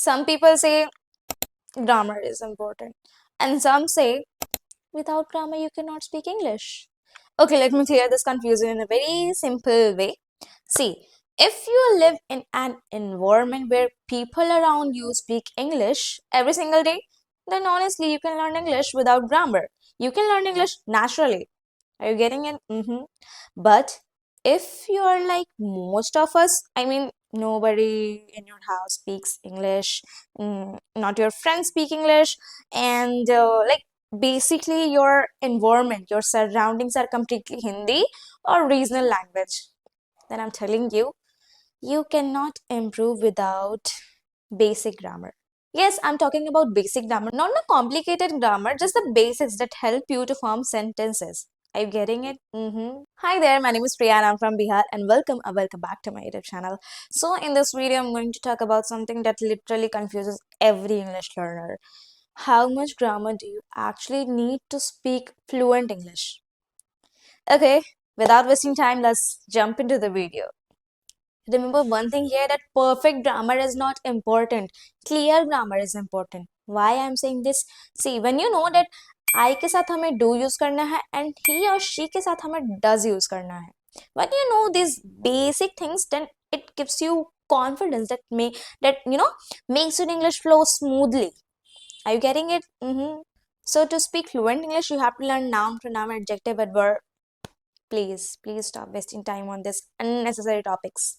Some people say grammar is important, and some say without grammar you cannot speak English. Okay, let me clear this confusion in a very simple way. See, if you live in an environment where people around you speak English every single day, then honestly, you can learn English without grammar. You can learn English naturally. Are you getting it? But if you're like most of us, I mean, nobody in your house speaks English, not your friends speak English, and like basically your environment, your surroundings are completely Hindi or regional language, then I'm telling you, you cannot improve without basic grammar. Yes, I'm talking about basic grammar, not the complicated grammar, just the basics that help you to form sentences. Are you getting it? Hi there, my name is Priya and I'm from Bihar and welcome back to my YouTube channel. So in this video, I'm going to talk about something that literally confuses every English learner. How much grammar do you actually need to speak fluent English? Okay, without wasting time, let's jump into the video. Remember one thing here, that perfect grammar is not important. Clear grammar is important. Why I'm saying this? See, when you know that I के साथ हमें do use करना है and he or she के साथ हमें does use करना है. When you know these basic things, then it gives you confidence that makes your English flow smoothly. Are you getting it? So to speak fluent English, you have to learn noun, pronoun, adjective, adverb. Please stop wasting time on this unnecessary topics.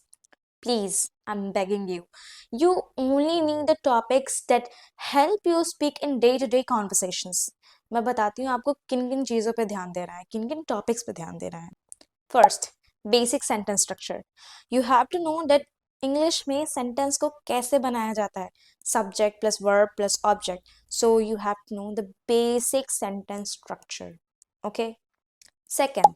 Please, I'm begging you. You only need the topics that help you speak in day-to-day conversations. मैं बताती हूँ आपको किन किन चीज़ों पे ध्यान देना है, किन किन टॉपिक्स पे ध्यान देना है. First, basic sentence structure. You have to know that English में सेंटेंस को कैसे बनाया जाता है. Subject plus verb plus object. So you have to know the basic sentence structure. Okay. Second,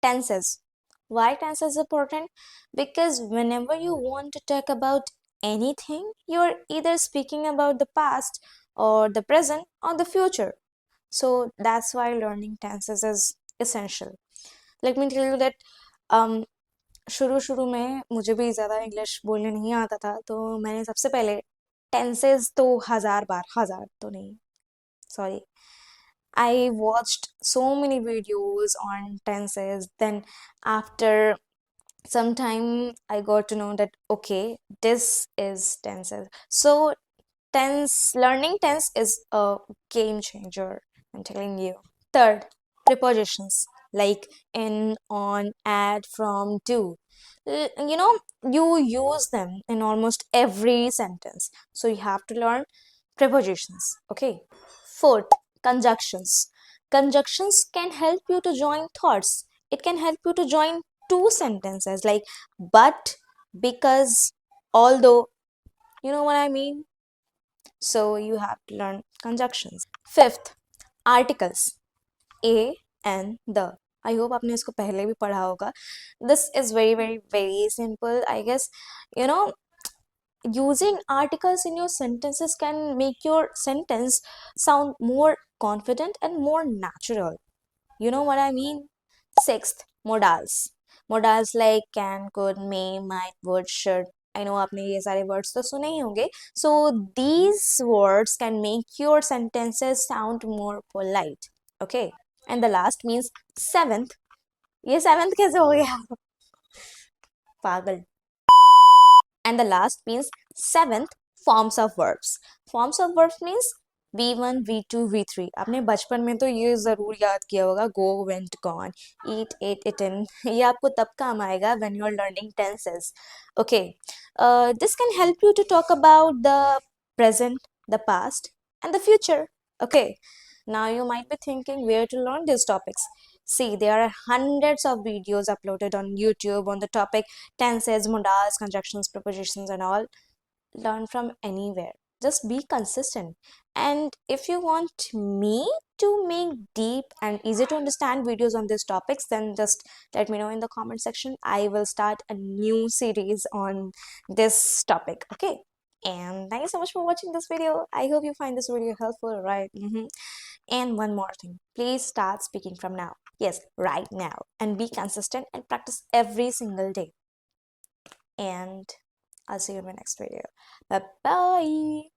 tenses. Why tense is important? Because whenever you want to talk about anything, you're either speaking about the past or the present or the future. So that's why learning tenses is essential. Let me tell you that um, शुरू शुरू में मुझे भी ज़्यादा English बोलने नहीं आता था, तो मैंने सबसे पहले टेंसेस तो हजार तो नहीं, sorry, I watched so many videos on tenses. Then after some time I got to know that okay, this is tenses. So learning tense is a game changer, I'm telling you. Third, prepositions like in, on, at, from, to. You know, you use them in almost every sentence. So you have to learn prepositions. Okay. Fourth, conjunctions. Conjunctions can help you to join thoughts. It can help you to join two sentences like but, because, although. You know what I mean? So you have to learn conjunctions. Fifth, articles. A and the. I hope आपने इसको पहले भी पढ़ा होगा. This is very simple. I guess, you know, using articles in your sentences can make your sentence sound more confident and more natural. You know what I mean? Sixth, modals. Modals like can, could, may, might, would, should. I know आपने ये सारे words तो सुने ही होंगे. So these words can make your sentences sound more polite. Okay. And the last means seventh. ये seventh कैसे हो गया? पागल. And the last means seventh, forms of verbs. Forms of verbs means V1, V2, V3. आपने बचपन में तो ये जरूर याद किया होगा, go, went, gone, eat, ate, eaten. ये आपको तब काम आएगा when you are learning tenses. Okay, this can help you to talk about the present, the past, and the future. Okay, now you might be thinking where to learn these topics. See, there are hundreds of videos uploaded on YouTube on the topic tenses, modals, conjunctions, prepositions, and all. Learn from anywhere. Just be consistent. And if you want me to make deep and easy to understand videos on these topics, then just let me know in the comment section. I will start a new series on this topic. Okay. And thank you so much for watching this video. I hope you find this video helpful, right? And one more thing, please start speaking from now. Yes, right now. And be consistent and practice every single day. And I'll see you in my next video. Bye bye.